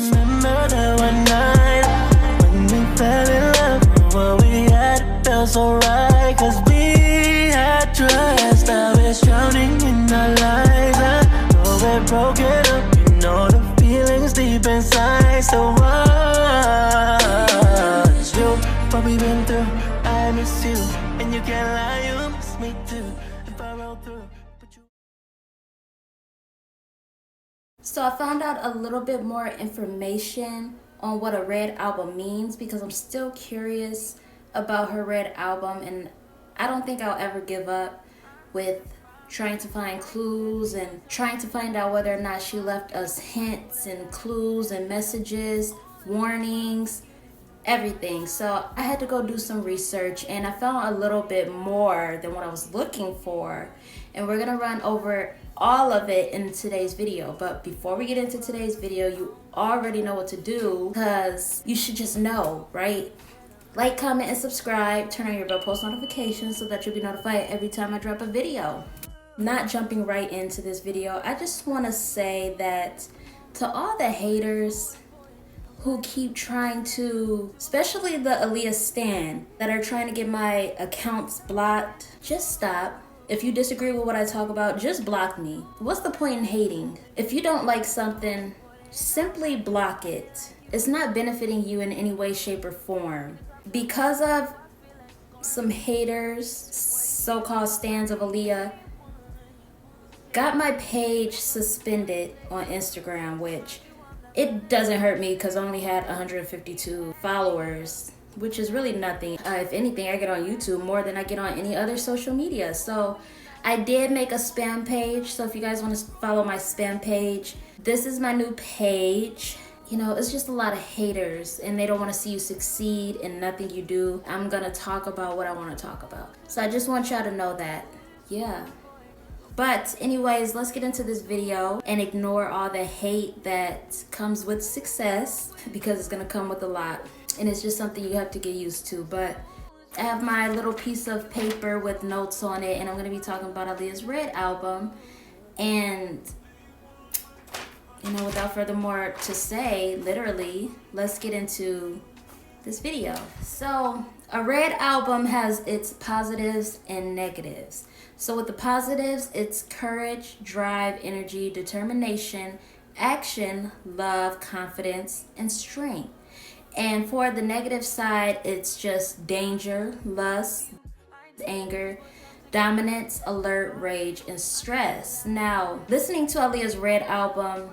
remember that one night when we fell in love. What we had felt so right, cause we had trust. Now it's drowning in our lives. I know we're broken up, you know the feelings deep inside. So what's you, what we've been through, I miss you. And you can't lie, you miss me too. If I roll through, but you... So I found out a little bit more information on what a red album means, because I'm still curious about her red album, and I don't think I'll ever give up with trying to find clues and trying to find out whether or not she left us hints and clues and messages, warnings, everything. So I had to go do some research, and I found a little bit more than what I was looking for, and we're gonna run over all of it in today's video. But before we get into today's video, you already know what to do, because you should just know, right? Like, comment, and subscribe. Turn on your bell post notifications so that you'll be notified every time I drop a video. Not jumping right into this video, I just want to say that to all the haters who keep trying to, especially the Aaliyah stan, that are trying to get my accounts blocked, just stop. If you disagree with what I talk about, just block me. What's the point in hating? If you don't like something, simply block it. It's not benefiting you in any way, shape, or form. Because of some haters, so-called stans of Aaliyah, got my page suspended on Instagram, which it doesn't hurt me because I only had 152 followers, which is really nothing. If anything, I get on YouTube more than I get on any other social media. So I did make a spam page. So if you guys want to follow my spam page, this is my new page. You know, it's just a lot of haters, and they don't want to see you succeed in nothing you do. I'm gonna talk about what I want to talk about. So I just want y'all to know that, yeah. But anyways, let's get into this video and ignore all the hate that comes with success, because it's gonna come with a lot, and it's just something you have to get used to. But I have my little piece of paper with notes on it, and I'm gonna be talking about Aaliyah's Red album. And you know, without further more to say, literally, let's get into this video. So a red album has its positives and negatives. So with the positives, it's courage, drive, energy, determination, action, love, confidence, and strength. And for the negative side, it's just danger, lust, anger, dominance, alert, rage, and stress. Now, listening to Aaliyah's Red album,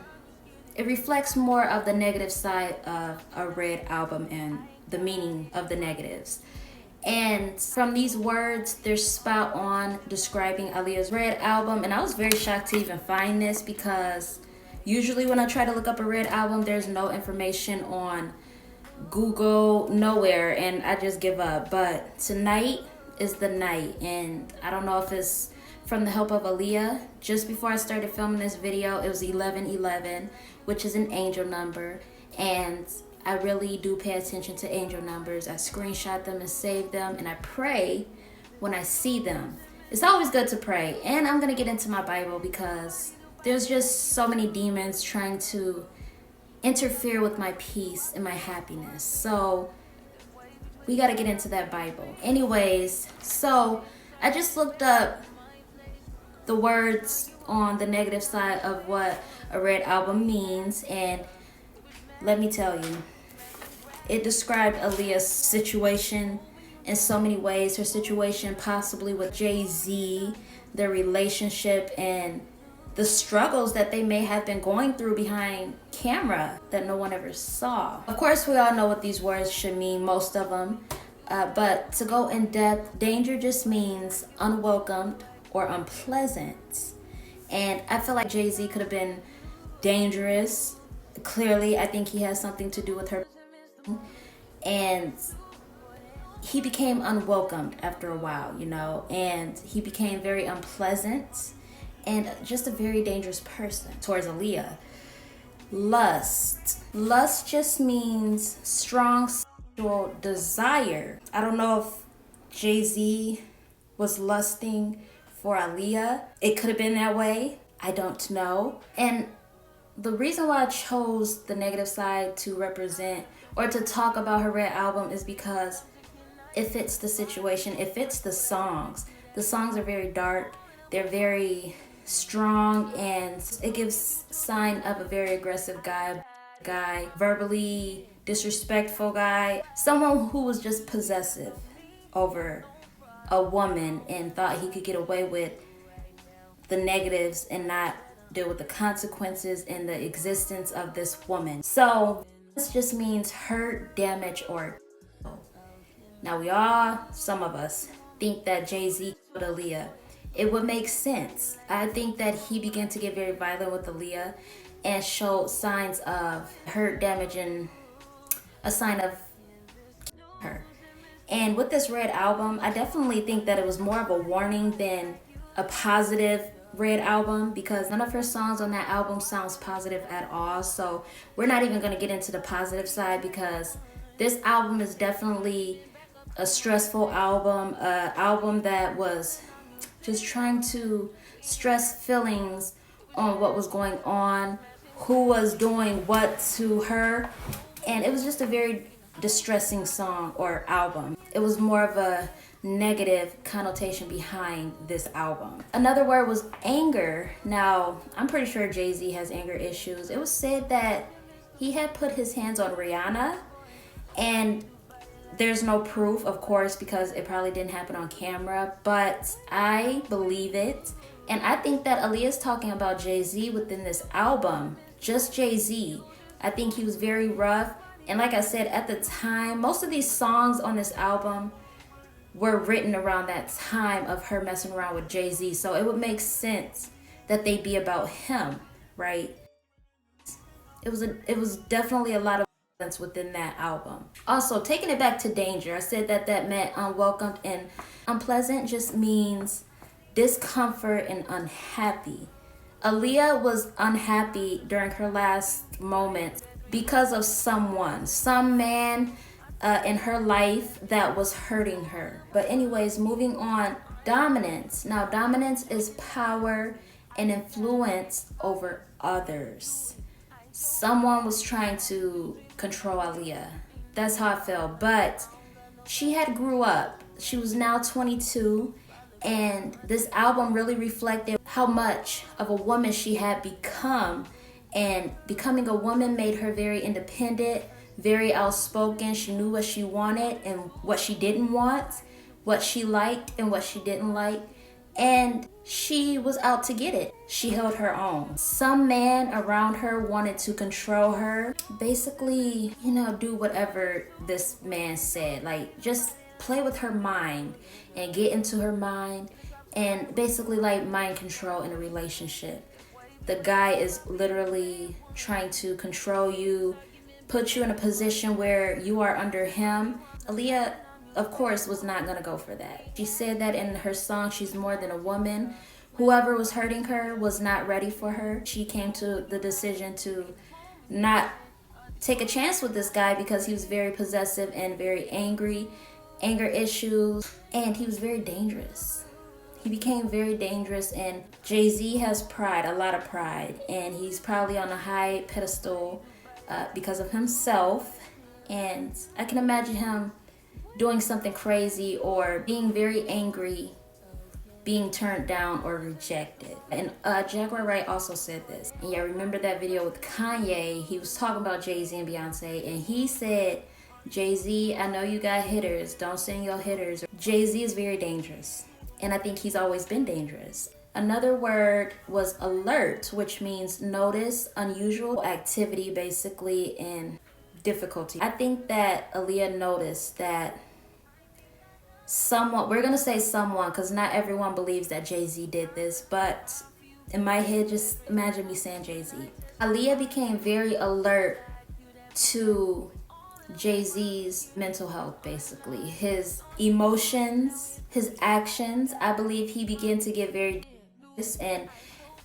it reflects more of the negative side of a red album and the meaning of the negatives. And from these words, they're spot on describing Aaliyah's Red album. And I was very shocked to even find this, because usually when I try to look up a Red album, there's no information on Google, nowhere, and I just give up. But tonight is the night, and I don't know if it's from the help of Aaliyah. Just before I started filming this video, it was 1111, which is an angel number, and I really do pay attention to angel numbers. I screenshot them and save them, and I pray when I see them. It's always good to pray. And I'm gonna get into my Bible, because there's just so many demons trying to interfere with my peace and my happiness. So we gotta get into that Bible. Anyways, so I just looked up the words on the negative side of what a red album means, and let me tell you, it described Aaliyah's situation in so many ways. Her situation possibly with Jay-Z, their relationship, and the struggles that they may have been going through behind camera that no one ever saw. Of course, we all know what these words should mean, most of them, but to go in depth, danger just means unwelcomed or unpleasant. And I feel like Jay-Z could have been dangerous. Clearly, I think he has something to do with her. And he became unwelcomed after a while, you know, and he became very unpleasant and just a very dangerous person towards Aaliyah. Lust. Lust just means strong sexual desire. I don't know if Jay-Z was lusting for Aaliyah. It could have been that way. I don't know. And The reason why I chose the negative side to represent or to talk about her Red album is because it fits the situation. It fits the songs. The songs are very dark. They're very strong, and it gives sign of a very aggressive guy, verbally disrespectful guy, someone who was just possessive over a woman and thought he could get away with the negatives and not deal with the consequences and the existence of this woman. So this just means hurt, damage, or now we all, some of us, think that Jay-Z killed Aaliyah. It would make sense. I think that he began to get very violent with Aaliyah and showed signs of hurt, damage, and a sign of her. And with this Red album, I definitely think that it was more of a warning than a positive Red album, because none of her songs on that album sounds positive at all. So we're not even going to get into the positive side, because this album is definitely a stressful album, an album that was just trying to stress feelings on what was going on, who was doing what to her, and it was just a very distressing song or album. It was more of a negative connotation behind this album. Another word was anger. Now, I'm pretty sure Jay-Z has anger issues. It was said that he had put his hands on Rihanna, and there's no proof, of course, because it probably didn't happen on camera, but I believe it. And I think that Aaliyah's talking about Jay-Z within this album, just Jay-Z. I think he was very rough. And like I said, at the time, most of these songs on this album were written around that time of her messing around with Jay-Z. So it would make sense that they be about him, right? It was definitely a lot of within that album. Also, taking it back to danger, I said that meant unwelcomed, and unpleasant just means discomfort and unhappy. Aaliyah was unhappy during her last moments because of some man in her life that was hurting her. But anyways, moving on, dominance. Now, dominance is power and influence over others. Someone was trying to control Aaliyah. That's how I felt. But she had grew up. She was now 22. And this album really reflected how much of a woman she had become. And becoming a woman made her very independent, very outspoken. She knew what she wanted and what she didn't want, what she liked and what she didn't like. And she was out to get it. She held her own. Some man around her wanted to control her. Basically, do whatever this man said. Like, just play with her mind and get into her mind. And basically, like, mind control in a relationship. The guy is literally trying to control you, put you in a position where you are under him. Aaliyah, of course, was not going to go for that. She said that in her song, She's More Than a Woman. Whoever was hurting her was not ready for her. She came to the decision to not take a chance with this guy because he was very possessive and very angry, anger issues, and he was very dangerous. He became very dangerous, and Jay-Z has pride, a lot of pride, and he's probably on a high pedestal because of himself, and I can imagine him doing something crazy or being very angry, being turned down or rejected. And Jaguar Wright also said this. And yeah, remember that video with Kanye? He was talking about Jay-Z and Beyonce, and he said, Jay-Z, I know you got hitters. Don't send your hitters. Jay-Z is very dangerous, and I think he's always been dangerous. Another word was alert, which means notice, unusual activity, basically, and difficulty. I think that Aaliyah noticed that someone, we're gonna say someone because not everyone believes that Jay-Z did this, but in my head, just imagine me saying Jay-Z. Aaliyah became very alert to Jay-Z's mental health, basically. His emotions, his actions. I believe he began to get very dangerous, and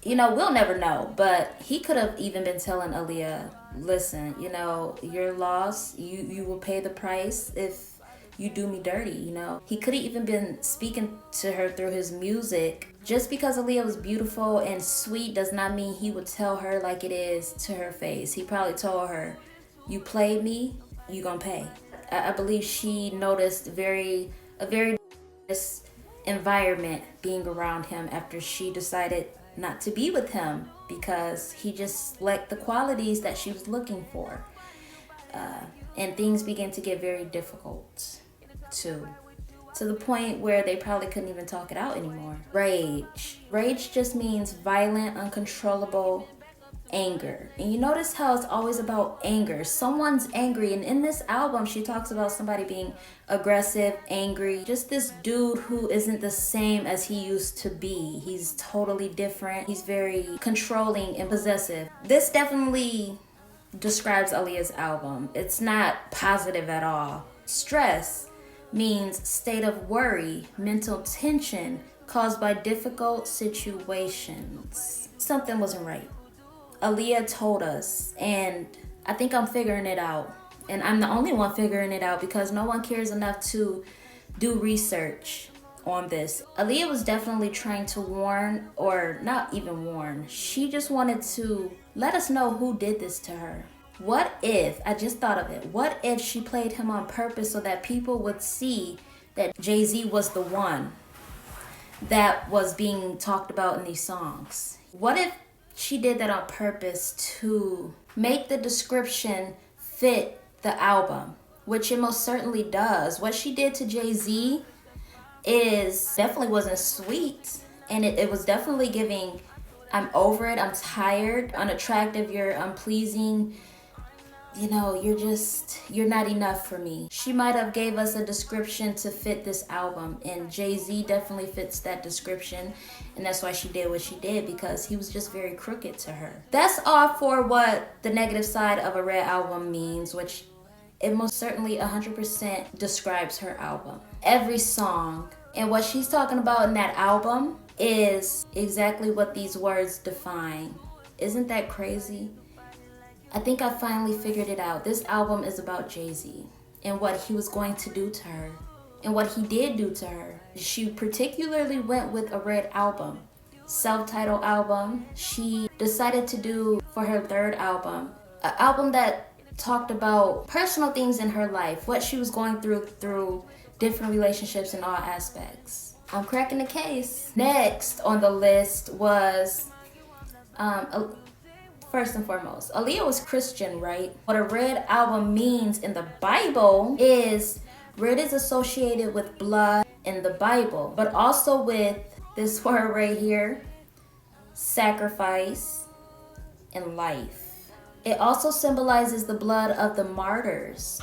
we'll never know, but he could have even been telling Aaliyah, listen, you're lost, you will pay the price if you do me dirty, you know? He could have even been speaking to her through his music. Just because Aaliyah was beautiful and sweet does not mean he would tell her like it is to her face. He probably told her, you played me, you gonna pay. I believe she noticed a very environment being around him after she decided not to be with him because he just lacked the qualities that she was looking for. And things began to get very difficult to the point where they probably couldn't even talk it out anymore. Rage just means violent, uncontrollable anger. And you notice how it's always about anger. Someone's angry, and in this album she talks about somebody being aggressive, angry, just this dude who isn't the same as he used to be. He's totally different. He's very controlling and possessive. This definitely describes Aaliyah's album. It's not positive at all. Stress means state of worry, mental tension caused by difficult situations. Something wasn't right. Aaliyah told us, and I think I'm figuring it out. And I'm the only one figuring it out because no one cares enough to do research on this. Aaliyah was definitely trying to warn, or not even warn. She just wanted to let us know who did this to her. What if, I just thought of it, what if she played him on purpose so that people would see that Jay-Z was the one that was being talked about in these songs? What if she did that on purpose to make the description fit the album, which it most certainly does. What she did to Jay-Z is definitely wasn't sweet, and it was definitely giving, I'm over it, I'm tired, unattractive, you're unpleasing, you know, you're not enough for me. She might have gave us a description to fit this album, and Jay-Z definitely fits that description, and that's why she did what she did, because he was just very crooked to her. That's all for what the negative side of a Red album means, which it most certainly 100% describes her album. Every song and what she's talking about in that album is exactly what these words define. Isn't that crazy? I think I finally figured it out. This album is about Jay-Z and what he was going to do to her and what he did do to her. She particularly went with a Red album, self-titled album. She decided to do for her third album, an album that talked about personal things in her life, what she was going through different relationships in all aspects. I'm cracking the case. Next on the list was first and foremost, Aaliyah was Christian, right? What a Red album means in the Bible is red is associated with blood in the Bible, but also with this word right here, sacrifice and life. It also symbolizes the blood of the martyrs.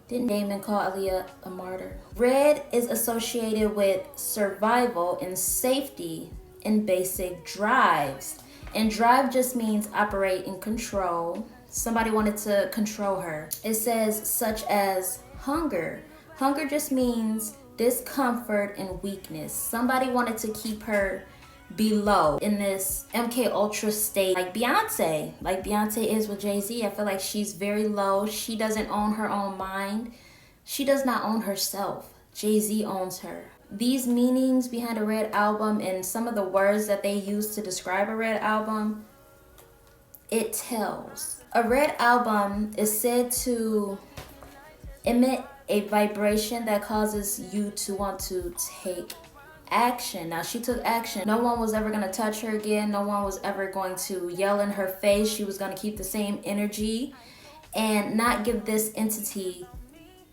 Didn't Damon call Aaliyah a martyr? Red is associated with survival and safety and basic drives. And drive just means operate and control. Somebody wanted to control her. It says such as hunger. Hunger just means discomfort and weakness. Somebody wanted to keep her below in this MK Ultra state, like Beyonce is with Jay-Z. I feel like she's very low. She doesn't own her own mind. She does not own herself. Jay-Z owns her. These meanings behind a Red album and some of the words that they use to describe a Red album, it tells. A Red album is said to emit a vibration that causes you to want to take action. Now, she took action. No one was ever going to touch her again. No one was ever going to yell in her face. She was going to keep the same energy and not give this entity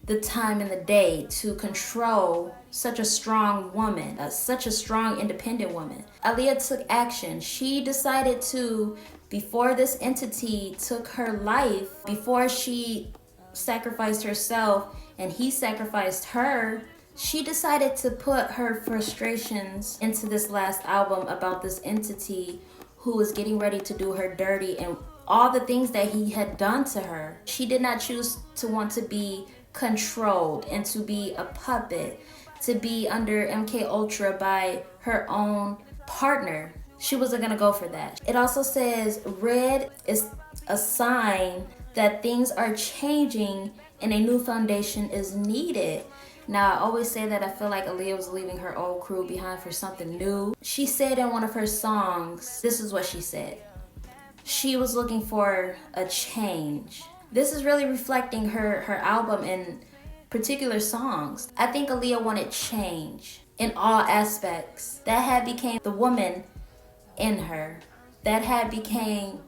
the time in the day to control such a strong woman, such a strong independent woman. Aaliyah took action. She decided to, before this entity took her life, before she sacrificed herself and he sacrificed her, she decided to put her frustrations into this last album about this entity who was getting ready to do her dirty and all the things that he had done to her. She did not choose to want to be controlled and to be a puppet, to be under MK Ultra by her own partner. She wasn't gonna go for that. It also says red is a sign that things are changing and a new foundation is needed. Now, I always say that I feel like Aaliyah was leaving her old crew behind for something new. She said in one of her songs, this is what she said. She was looking for a change. This is really reflecting her album in particular songs. I think Aaliyah wanted change in all aspects. That had became the woman in her. That had became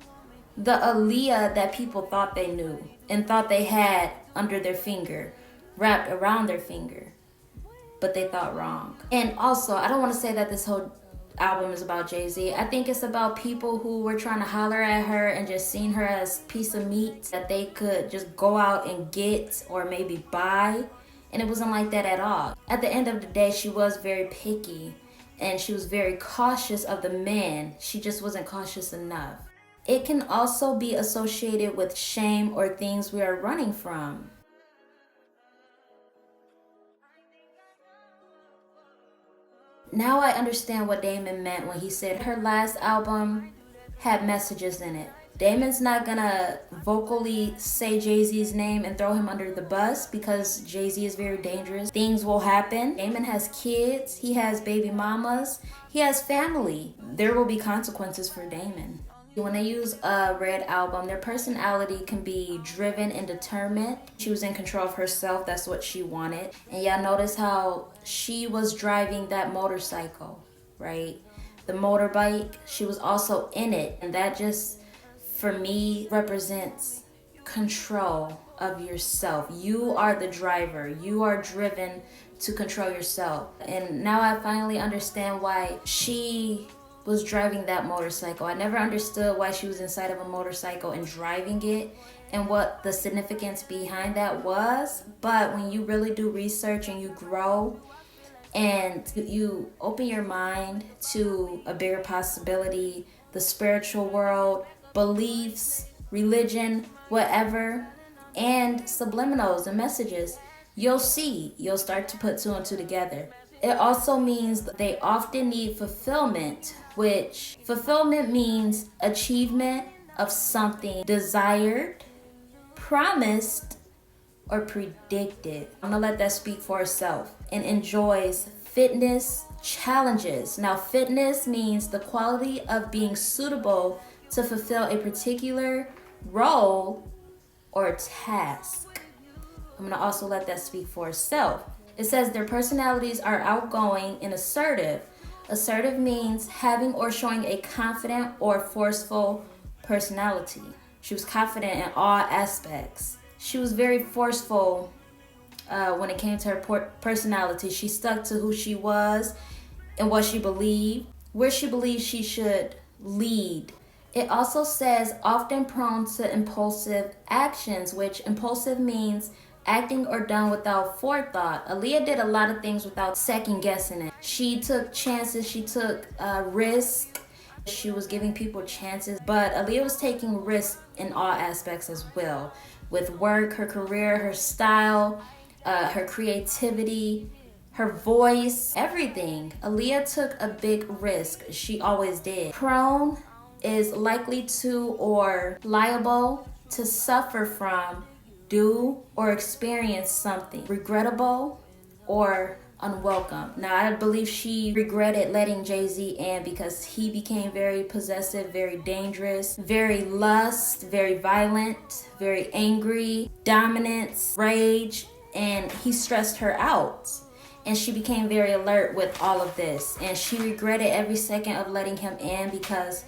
the Aaliyah that people thought they knew and thought they had under their finger, wrapped around their finger, but they thought wrong. And also, I don't want to say that this whole album is about Jay-Z. I think it's about people who were trying to holler at her and just seeing her as a piece of meat that they could just go out and get or maybe buy. And it wasn't like that at all. At the end of the day, she was very picky and she was very cautious of the men. She just wasn't cautious enough. It can also be associated with shame or things we are running from. Now I understand what Damon meant when he said her last album had messages in it. Damon's not gonna vocally say Jay-Z's name and throw him under the bus because Jay-Z is very dangerous. Things will happen. Damon has kids, he has baby mamas, he has family. There will be consequences for Damon. When they use a Red album, their personality can be driven and determined. She was in control of herself, that's what she wanted. And y'all notice how she was driving that motorcycle, right? The motorbike, she was also in it. And that just, for me, represents control of yourself. You are the driver. You are driven to control yourself. And now I finally understand why she was driving that motorcycle. I never understood why she was inside of a motorcycle and driving it and what the significance behind that was. But when you really do research and you grow and you open your mind to a bigger possibility, the spiritual world, beliefs, religion, whatever, and subliminals and messages, you'll start to put two and two together. It also means that they often need fulfillment, which fulfillment means achievement of something desired, promised, or predicted. I'm gonna let that speak for itself. And enjoys fitness challenges. Now, fitness means the quality of being suitable to fulfill a particular role or task. I'm gonna also let that speak for itself. It says their personalities are outgoing and assertive. Assertive means having or showing a confident or forceful personality. She was confident in all aspects. She was very forceful when it came to her personality. She stuck to who she was and what she believed, where she believed she should lead. It also says often prone to impulsive actions, which impulsive means acting or done without forethought. Aaliyah did a lot of things without second guessing it. She took chances, she took risks. She was giving people chances, but Aaliyah was taking risks in all aspects as well. With work, her career, her style, her creativity, her voice, everything. Aaliyah took a big risk. She always did. Prone is likely to or liable to suffer from, do or experience something regrettable or unwelcome. Now, I believe she regretted letting Jay-Z in because he became very possessive, very dangerous, very lust, very violent, very angry, dominance, rage, and he stressed her out. And she became very alert with all of this. And she regretted every second of letting him in because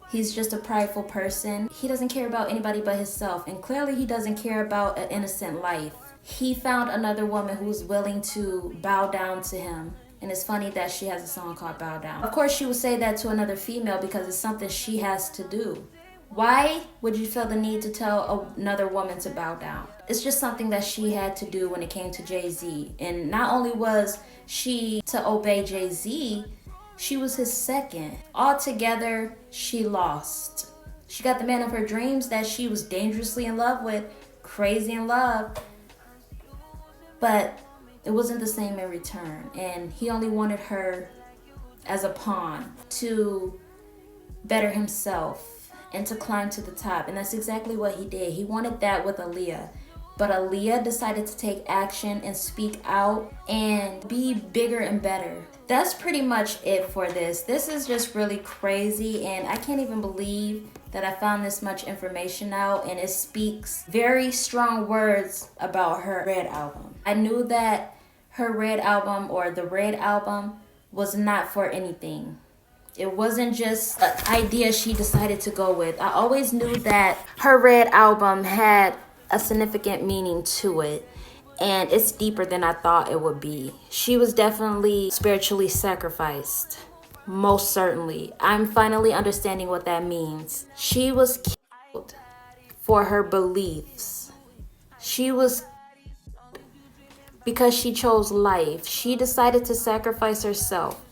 he's just a prideful person. He doesn't care about anybody but himself. And clearly he doesn't care about an innocent life. He found another woman who's willing to bow down to him. And it's funny that she has a song called Bow Down. Of course, she would say that to another female because it's something she has to do. Why would you feel the need to tell another woman to bow down? It's just something that she had to do when it came to Jay-Z. And not only was she to obey Jay-Z, she was his second. Altogether, she lost. She got the man of her dreams that she was dangerously in love with, crazy in love. But it wasn't the same in return. And he only wanted her as a pawn to better himself and to climb to the top. And that's exactly what he did. He wanted that with Aaliyah. But Aaliyah decided to take action and speak out and be bigger and better. That's pretty much it for this. This is just really crazy, and I can't even believe that I found this much information out, and it speaks very strong words about her Red album. I knew that her Red album, or the Red album, was not for anything. It wasn't just an idea she decided to go with. I always knew that her Red album had a significant meaning to it, and it's deeper than I thought it would be. She was definitely spiritually sacrificed. Most certainly. I'm finally understanding what that means. She was killed for her beliefs. She was killed because she chose life. She decided to sacrifice herself.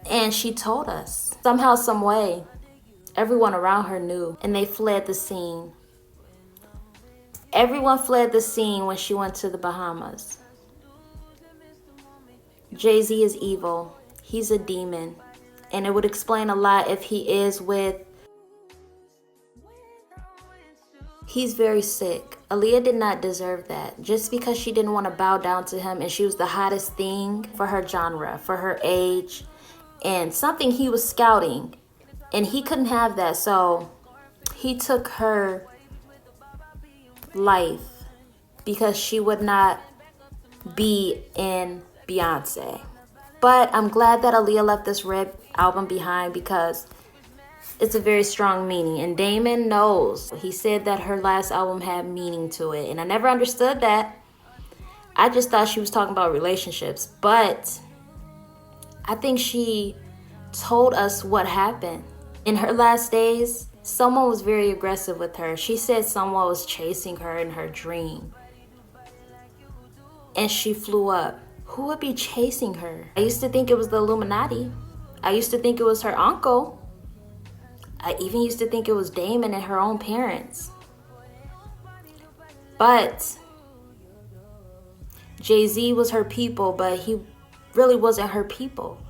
And she told us. Somehow, some way, everyone around her knew, and they fled the scene. Everyone fled the scene when she went to the Bahamas. Jay-Z is evil. He's a demon. And it would explain a lot if he is with... He's very sick. Aaliyah did not deserve that. Just because she didn't want to bow down to him and she was the hottest thing for her genre, for her age, and something he was scouting. And he couldn't have that, so he took her life because she would not be in Beyoncé. But I'm glad that Aaliyah left this Red album behind because it's a very strong meaning. And Damon knows. He said that her last album had meaning to it. And I never understood that. I just thought she was talking about relationships. But I think she told us what happened. In her last days, someone was very aggressive with her. She said someone was chasing her in her dream. And she flew up. Who would be chasing her? I used to think it was the Illuminati. I used to think it was her uncle. I even used to think it was Damon and her own parents. But Jay-Z was her people, but he really wasn't her people.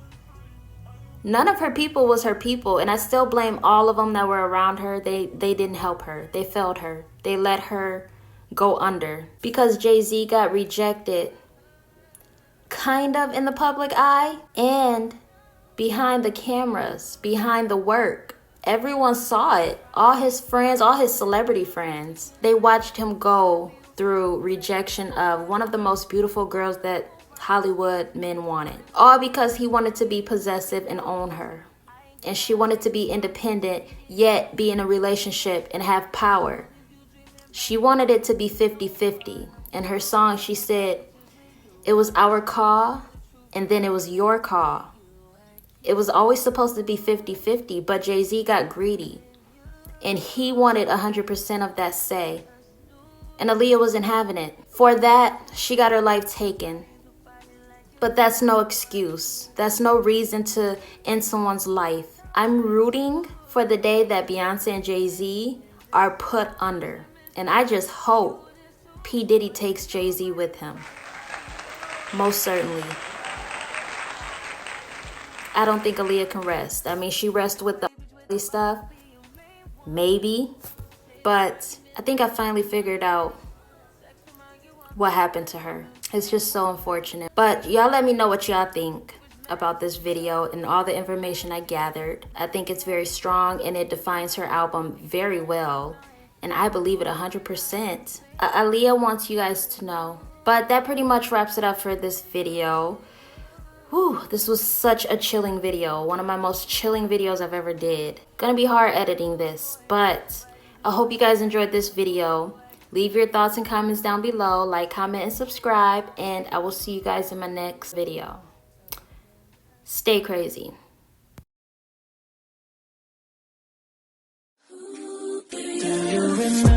None of her people was her people, and I still blame all of them that were around her. They didn't help her. They failed her. They let her go under. Because Jay-Z got rejected kind of in the public eye and behind the cameras, behind the work. Everyone saw it. All his friends, all his celebrity friends, they watched him go through rejection of one of the most beautiful girls that Hollywood men wanted. All because he wanted to be possessive and own her. And she wanted to be independent, yet be in a relationship and have power. She wanted it to be 50-50. In her song, she said, it was our call, and then it was your call. It was always supposed to be 50-50, but Jay-Z got greedy. And he wanted 100% of that say. And Aaliyah wasn't having it. For that, she got her life taken. But that's no excuse. That's no reason to end someone's life. I'm rooting for the day that Beyoncé and Jay-Z are put under. And I just hope P. Diddy takes Jay-Z with him. Most certainly. I don't think Aaliyah can rest. I mean, she rests with the stuff. Maybe. But I think I finally figured out what happened to her. It's just so unfortunate. But y'all let me know what y'all think about this video and all the information I gathered. I think it's very strong and it defines her album very well. And I believe it 100%. Aaliyah wants you guys to know. But that pretty much wraps it up for this video. Whew, this was such a chilling video. One of my most chilling videos I've ever did. Gonna be hard editing this, but I hope you guys enjoyed this video. Leave your thoughts and comments down below. Like, comment, and subscribe. And I will see you guys in my next video. Stay crazy. Do you remember?